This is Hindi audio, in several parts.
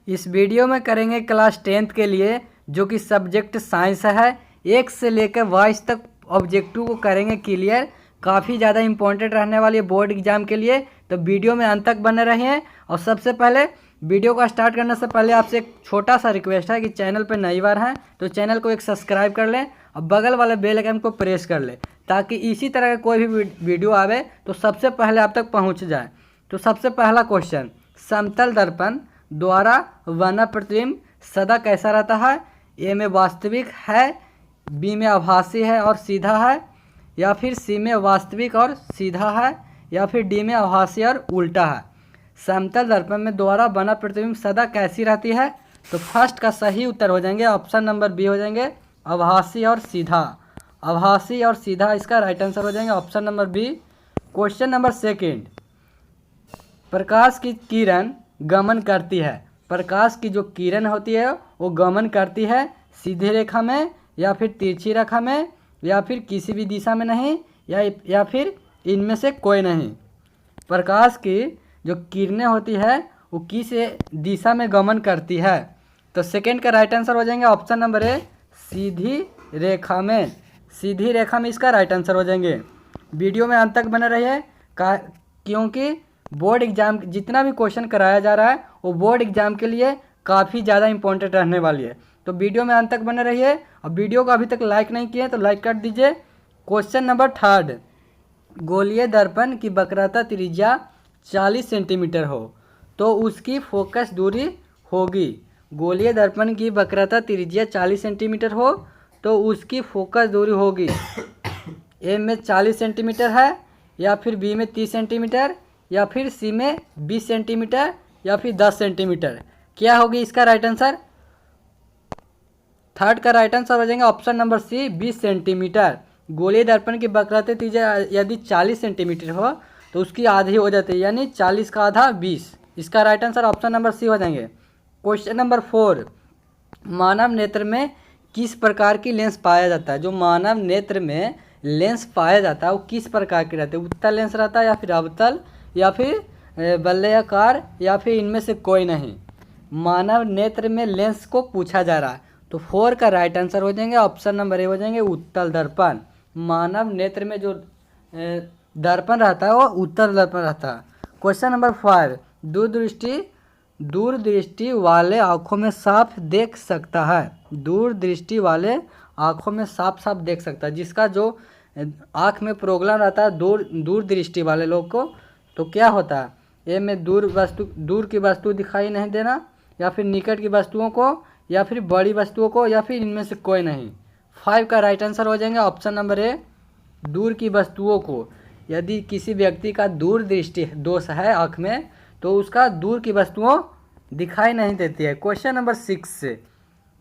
इस वीडियो में करेंगे क्लास 10th के लिए जो कि सब्जेक्ट साइंस है। 1 से लेकर 22 तक ऑब्जेक्टिव को करेंगे क्लियर। काफ़ी ज़्यादा इंपॉर्टेंट रहने वाली है बोर्ड एग्जाम के लिए, तो वीडियो में अंत तक बने रहें। और सबसे पहले वीडियो को स्टार्ट करने से पहले आपसे एक छोटा सा रिक्वेस्ट है कि चैनल पर नई बार हैं तो चैनल को एक सब्सक्राइब कर लें और बगल वाले बेल आइकन को प्रेस कर लें ताकि इसी तरह का कोई भी वीडियो आवे तो सबसे पहले आप तक पहुंच जाए। तो सबसे पहला क्वेश्चन, समतल दर्पण द्वारा बना प्रतिबिंब सदा कैसा रहता है? ए में वास्तविक है, बी में आभासी है और सीधा है, या फिर सी में वास्तविक और सीधा है, या फिर डी में आभासी और उल्टा है। समतल दर्पण में द्वारा बना प्रतिबिंब सदा कैसी रहती है? तो फर्स्ट का सही उत्तर हो जाएंगे ऑप्शन नंबर बी हो जाएंगे, आभासी और सीधा। आभासी और सीधा इसका राइट आंसर हो जाएंगे option number B. Question number second, प्रकाश की किरण गमन करती है। प्रकाश की जो किरण होती है वो गमन करती है सीधी रेखा में या फिर तिरछी रेखा में या फिर किसी भी दिशा में नहीं, या फिर इनमें से कोई नहीं। प्रकाश की जो किरणें होती है वो किस दिशा में गमन करती है? तो सेकंड का राइट आंसर हो जाएंगे ऑप्शन नंबर ए, सीधी रेखा में। सीधी रेखा में इसका राइट आंसर हो जाएंगे। वीडियो में अंत तक बने रहिए क्योंकि बोर्ड एग्जाम जितना भी क्वेश्चन कराया जा रहा है वो बोर्ड एग्जाम के लिए काफ़ी ज़्यादा इंपॉर्टेंट रहने वाली है। तो वीडियो में अंत तक बने रहिए और वीडियो को अभी तक लाइक नहीं किए तो लाइक कर दीजिए। क्वेश्चन नंबर थर्ड, गोलीय दर्पण की वक्रता त्रिज्या 40 सेंटीमीटर हो तो उसकी फोकस दूरी होगी। गोलीय दर्पण की वक्रता त्रिज्या 40 सेंटीमीटर हो तो उसकी फोकस दूरी होगी। ए में 40 सेंटीमीटर है, या फिर बी में 30 सेंटीमीटर, या फिर सी में 20 सेंटीमीटर, या फिर 10 सेंटीमीटर। क्या होगी इसका राइट आंसर? थर्ड का राइट आंसर हो जाएगा ऑप्शन नंबर सी, 20 सेंटीमीटर। गोलीय दर्पण की वक्रता त्रिज्या यदि 40 सेंटीमीटर हो तो उसकी आधी हो जाती है, यानी 40 का आधा 20। इसका right answer option number C हो जाएंगे। क्वेश्चन नंबर 4, मानव नेत्र में किस प्रकार की लेंस पाया जाता है? जो मानव नेत्र में लेंस पाया जाता है वो किस प्रकार के रहते हैं? उत्तल लेंस रहता है, या फिर अवतल, या फिर वलयाकार, या फिर इनमें से कोई नहीं। मानव नेत्र में लेंस को पूछा जा रहा है, तो 4 का राइट आंसर हो जाएंगे ऑप्शन नंबर ए हो जाएंगे, उत्तल दर्पण। मानव नेत्र में जो दर्पण रहता है वो उत्तल दर्पण रहता है। क्वेश्चन नंबर 5, दूरदृष्टि वाले आँखों में साफ देख सकता है। दूरदृष्टि वाले आँखों में साफ साफ देख सकता है, जिसका जो आँख में प्रॉब्लम रहता है दूरदृष्टि वाले लोग को, तो क्या होता है? ए में दूर की वस्तु दिखाई नहीं देना, या फिर निकट की वस्तुओं को, या फिर बड़ी वस्तुओं को, या फिर इनमें से कोई नहीं। 5 का राइट आंसर हो जाएंगे ऑप्शन नंबर ए, दूर की वस्तुओं को। यदि किसी व्यक्ति का दूरदृष्टि दोष है आँख में तो उसका दूर की वस्तुओं दिखाई नहीं देती है। क्वेश्चन नंबर 6 से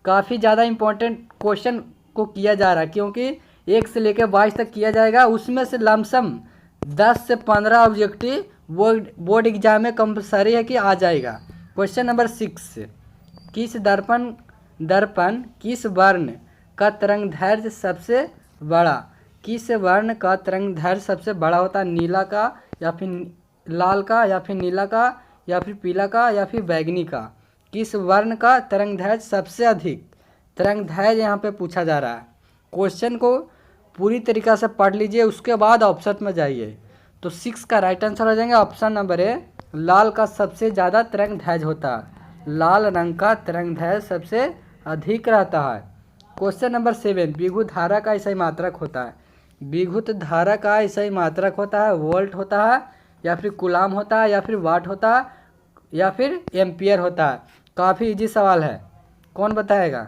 काफ़ी ज़्यादा इंपॉर्टेंट क्वेश्चन को किया जा रहा है क्योंकि 1 से लेकर 22 तक किया जाएगा। उसमें से लमसम 10 से 15 ऑब्जेक्टिव बोर्ड एग्जाम में कंपलसरी है कि आ जाएगा। क्वेश्चन नंबर 6, किस दर्पण किस वर्ण का तरंग दैर्ध्य सबसे बड़ा? किस वर्ण का तरंग दैर्ध्य सबसे बड़ा होता है? नीला का, या फिर लाल का, या फिर नीला का, या फिर पीला का, या फिर बैगनी का? किस वर्ण का तरंग दैर्ध्य सबसे अधिक तरंग दैर्ध्य यहाँ पे पूछा जा रहा है। क्वेश्चन को पूरी तरीक़ा से पढ़ लीजिए, उसके बाद ऑप्शन में जाइए। तो 6 का राइट आंसर हो जाएंगे ऑप्शन नंबर ए, लाल का सबसे ज़्यादा तरंग दैर्ध्य होता है। लाल रंग का तरंग दैर्ध्य सबसे अधिक रहता है। क्वेश्चन नंबर 7, विद्युत धारा का सही मात्रक होता है। विद्युत धारा का सही मात्रक होता है वोल्ट होता है, या फिर कूलाम होता है, या फिर वाट होता है, या फिर एम्पियर होता है। काफ़ी इजी सवाल है, कौन बताएगा?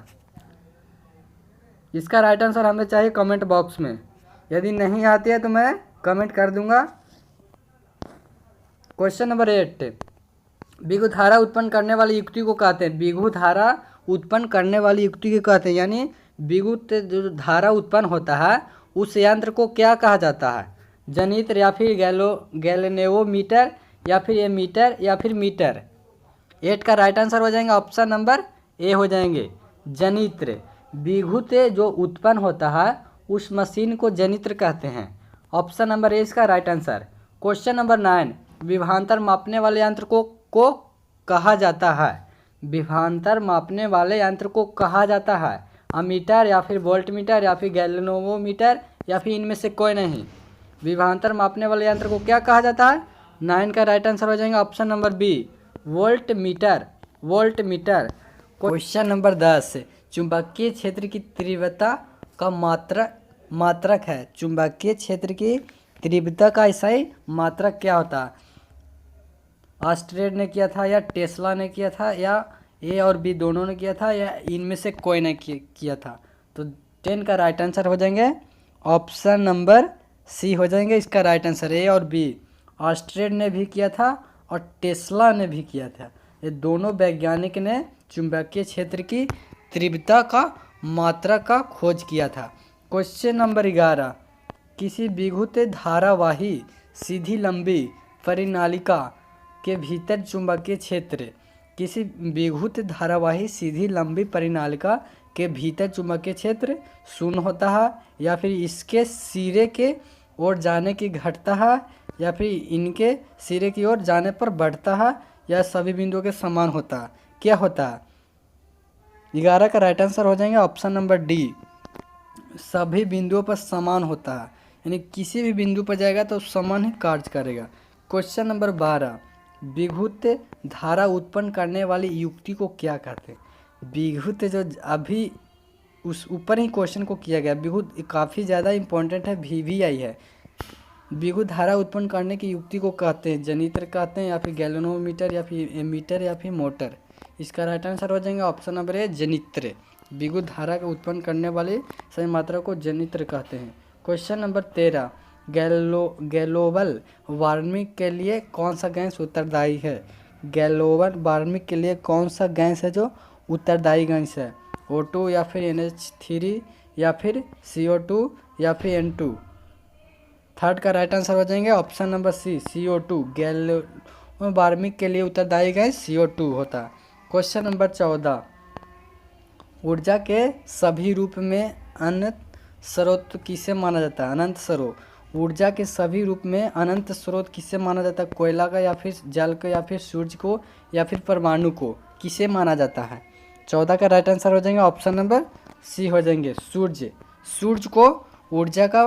इसका राइट आंसर हमें चाहिए कमेंट बॉक्स में। यदि नहीं आती है तो मैं कमेंट कर दूंगा। क्वेश्चन नंबर 8, विद्युत धारा उत्पन्न करने वाली युक्ति को कहते हैं। विद्युत धारा उत्पन्न करने वाली युक्ति को कहते हैं, यानी विद्युत जो धारा उत्पन्न होता है उस यंत्र को क्या कहा जाता है? जनित्र, या फिर गैल्वेनोमीटर, या फिर एमीटर, या फिर मीटर। 8 का राइट आंसर हो जाएंगे ऑप्शन नंबर ए हो जाएंगे, जनित्र। विद्युत जो उत्पन्न होता है उस मशीन को जनित्र कहते हैं। ऑप्शन नंबर ए इसका राइट आंसर। क्वेश्चन नंबर 9, विभवांतर मापने वाले यंत्र को कहा जाता है। विभवांतर मापने वाले यंत्र को कहा जाता है? अमीटर या फिर वोल्टमीटर या फिर गैल्वेनोमीटर या फिर इनमें से कोई नहीं। विभवांतर मापने वाले यंत्र को क्या कहा जाता है? 9 का राइट आंसर हो जाएगा option number B, voltmeter. Voltmeter. Question number 10, चुंबकीय क्षेत्र की तीव्रता का मात्रक है। चुंबकीय क्षेत्र की तीव्रता का सही मात्रक क्या होता है? ऑस्ट्रेड ने किया था या टेस्ला ने किया था या ए और बी दोनों ने किया था या इनमें से कोई ने किया था? तो 10 का राइट आंसर हो जाएंगे ऑप्शन नंबर सी हो जाएंगे इसका राइट आंसर, ए और बी। ऑस्ट्रेड ने भी किया था और टेस्ला ने भी किया था। ये दोनों वैज्ञानिक ने चुंबकीय क्षेत्र की तीव्रता का मात्रा का खोज किया था। क्वेश्चन नंबर 11, किसी विद्युत धारावाही सीधी लंबी परिनालिका के भीतर चुंबकीय क्षेत्र, किसी विद्युत धारावाही सीधी लंबी परिनालिका के भीतर चुंबकीय क्षेत्र शून्य होता है या फिर इसके सिरे के ओर जाने की घटता है या फिर इनके सिरे की ओर जाने पर बढ़ता है या सभी बिंदुओं के समान होता है? क्या होता है? 11 का राइट आंसर हो जाएंगे ऑप्शन नंबर डी, सभी बिंदुओं पर समान होता है, यानी किसी भी बिंदु पर जाएगा तो समान ही कार्य करेगा। क्वेश्चन नंबर 12, विद्युत धारा उत्पन्न करने वाली युक्ति को क्या कहते हैं? विद्युत जो अभी उस ऊपर ही क्वेश्चन को किया गया, विद्युत काफ़ी ज़्यादा इंपॉर्टेंट है, VVI है। विद्युत धारा उत्पन्न करने की युक्ति को कहते हैं जनित्र कहते हैं या फिर गैल्वेनोमीटर या फिर एमीटर या फिर मोटर। इसका राइट आंसर हो जाएगा ऑप्शन नंबर ए, जनित्र। विद्युत धारा का उत्पन्न करने वाले सही मात्रा को जनित्र कहते हैं। क्वेश्चन नंबर 13, ग्लोबल वार्मिंग के लिए कौन सा गैस उत्तरदायी है? ग्लोबल वार्मिंग के लिए कौन सा गैस है जो उत्तरदायी गैस है? O2 या फिर NH3 या फिर CO2 या फिर N2? थर्ड का राइट आंसर हो जाएंगे option number C, CO2। Global warming के लिए उत्तरदायी गैस CO2 होता है। क्वेश्चन नंबर 14, ऊर्जा के सभी रूप में अनंत स्रोत किसे माना जाता है? अनंत स्रोत। ऊर्जा के सभी रूप में अनंत स्रोत किसे माना जाता है? कोयला का या फिर जल को या फिर सूर्य को या फिर परमाणु को किसे माना जाता है? 14 का राइट आंसर हो जाएंगे ऑप्शन नंबर सी हो जाएंगे, सूर्य। सूर्य को ऊर्जा का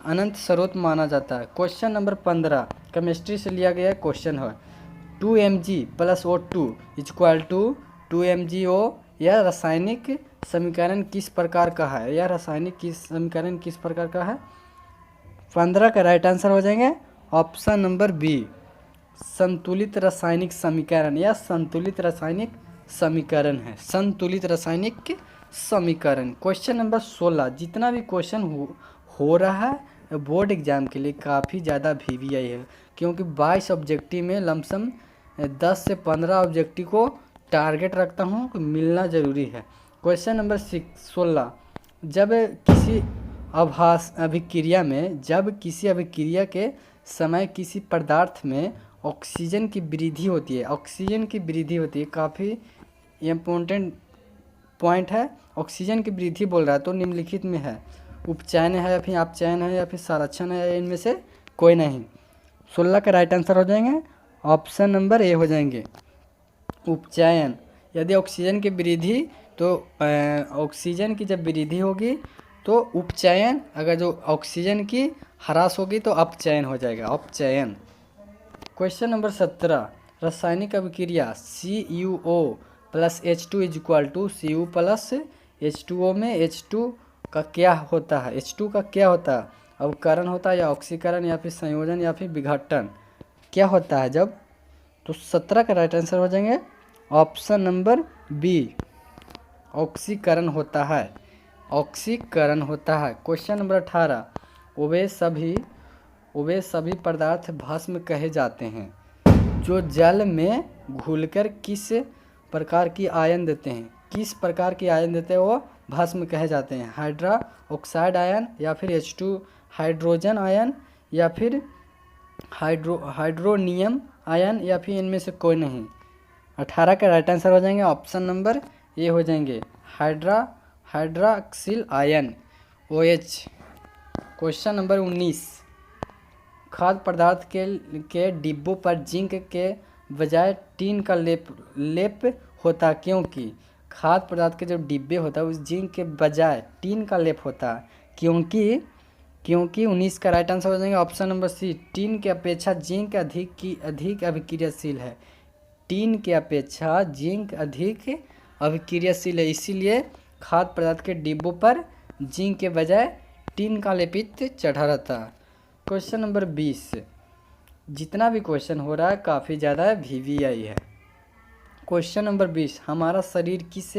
अनंत स्रोत माना जाता है। क्वेश्चन नंबर 15 केमिस्ट्री से लिया गया क्वेश्चन है, 2Mg + O2 = 2MgO। यह रासायनिक समीकरण किस प्रकार का है? यह रासायनिक समीकरण किस प्रकार का है? 15 का राइट आंसर हो जाएंगे ऑप्शन नंबर बी, संतुलित रासायनिक समीकरण या संतुलित रासायनिक समीकरण है, संतुलित रासायनिक समीकरण। क्वेश्चन नंबर 16, जितना भी क्वेश्चन हो रहा है बोर्ड एग्जाम के लिए काफ़ी ज़्यादा VVI है, क्योंकि 22 ऑब्जेक्टिव में लमसम 10 से 15 ऑब्जेक्टिव को टारगेट रखता हूँ कि मिलना ज़रूरी है। क्वेश्चन नंबर 16, जब किसी अभिक्रिया के समय किसी पदार्थ में ऑक्सीजन की वृद्धि होती है, काफ़ी इम्पोर्टेंट पॉइंट है। ऑक्सीजन की वृद्धि बोल रहा है तो निम्नलिखित में है, उपचयन है या फिर अपचयन है या फिर संरक्षण है, इनमें से कोई नहीं। 16 का राइट आंसर हो जाएंगे ऑप्शन नंबर ए हो जाएंगे, उपचयन। यदि ऑक्सीजन की वृद्धि तो ऑक्सीजन की जब वृद्धि होगी तो उपचयन, अगर जो ऑक्सीजन की ह्रास होगी तो अपचयन हो जाएगा, अपचयन। क्वेश्चन नंबर 17, रासायनिक अभिक्रिया CuO + H2 = Cu + H2O में H2 का क्या होता है? H2 का क्या होता है? अवकरण होता है या ऑक्सीकरण या फिर संयोजन या फिर विघटन? क्या होता है जब? तो 17 का राइट आंसर हो जाएंगे ऑप्शन नंबर बी, ऑक्सीकरण होता है, ऑक्सीकरण होता है। क्वेश्चन नंबर 18, वे सभी पदार्थ भस्म कहे जाते हैं जो जल में घुलकर किस प्रकार की आयन देते हैं? किस प्रकार की आयन देते हैं वो भस्म कहे जाते हैं? हाइड्रा ऑक्साइड आयन या फिर H2 हाइड्रोजन आयन या फिर हाइड्रोनियम आयन या फिर इनमें से कोई नहीं। 18 का राइट आंसर हो जाएंगे ऑप्शन नंबर ए हो जाएंगे, hydroxyl ion OH। Question number 19, खाद्य पदार्थ के डिब्बों पर जिंक के बजाय टीन का लेप होता, क्योंकि खाद्य पदार्थ के जो डिब्बे होता है उस जिंक के बजाय टीन का लेप होता है। क्योंकि 19 का राइट आंसर हो जाएंगे ऑप्शन नंबर सी, टीन की अपेक्षा जिंक अधिक अभिक्रियाशील है। टीन की अपेक्षा जिंक अधिक अभिक्रियाशील है, इसीलिए खाद्य पदार्थ के डिब्बों पर जिंक के बजाय टीन का लेपित चढ़ा रहता है। क्वेश्चन नंबर 20, जितना भी क्वेश्चन हो रहा है काफ़ी ज़्यादा VVI है। क्वेश्चन नंबर 20, हमारा शरीर किस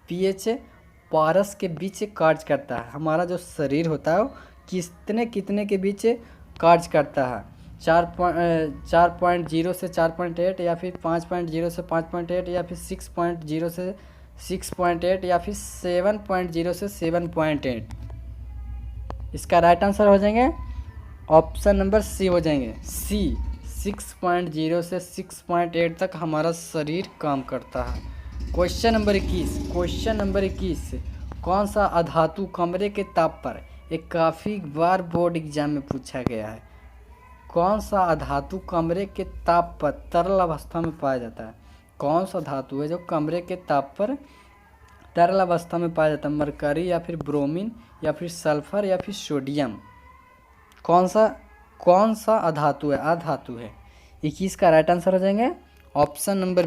पीएच पारस के बीच कार्य करता है? हमारा जो शरीर होता है वो कितने के बीच कार्य करता है? 4.0 से 4.8 या फिर 5.0 से 5.8 या फिर 6.0 से 6.8 या फिर 7.0 से 7.8। इसका राइट आंसर हो जाएंगे ऑप्शन नंबर सी हो जाएंगे, सी 6.0 से 6.8 तक हमारा शरीर काम करता है। क्वेश्चन नंबर 21, कौन सा अधातु कमरे के ताप पर, एक काफ़ी बार बोर्ड एग्जाम में पूछा गया है, कौन सा अधातु कमरे के ताप पर तरल अवस्था में पाया जाता है? कौन सा धातु है जो कमरे के ताप पर तरल अवस्था में पाया जाता है? मरकरी या फिर ब्रोमीन या फिर सल्फर या फिर सोडियम? कौन सा अधातु है? अधातु है। 21 का राइट आंसर हो जाएंगे ऑप्शन नंबर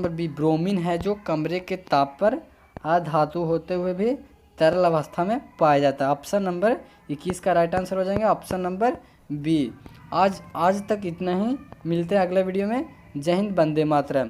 बी, ब्रोमीन है जो कमरे के ताप पर अधातु होते हुए भी तरल अवस्था में पाया जाता है। ऑप्शन नंबर 21 का राइट आंसर हो जाएंगे ऑप्शन नंबर बी। आज तक इतना ही, मिलते हैं अगले वीडियो में। जय हिंद, वंदे मातरम।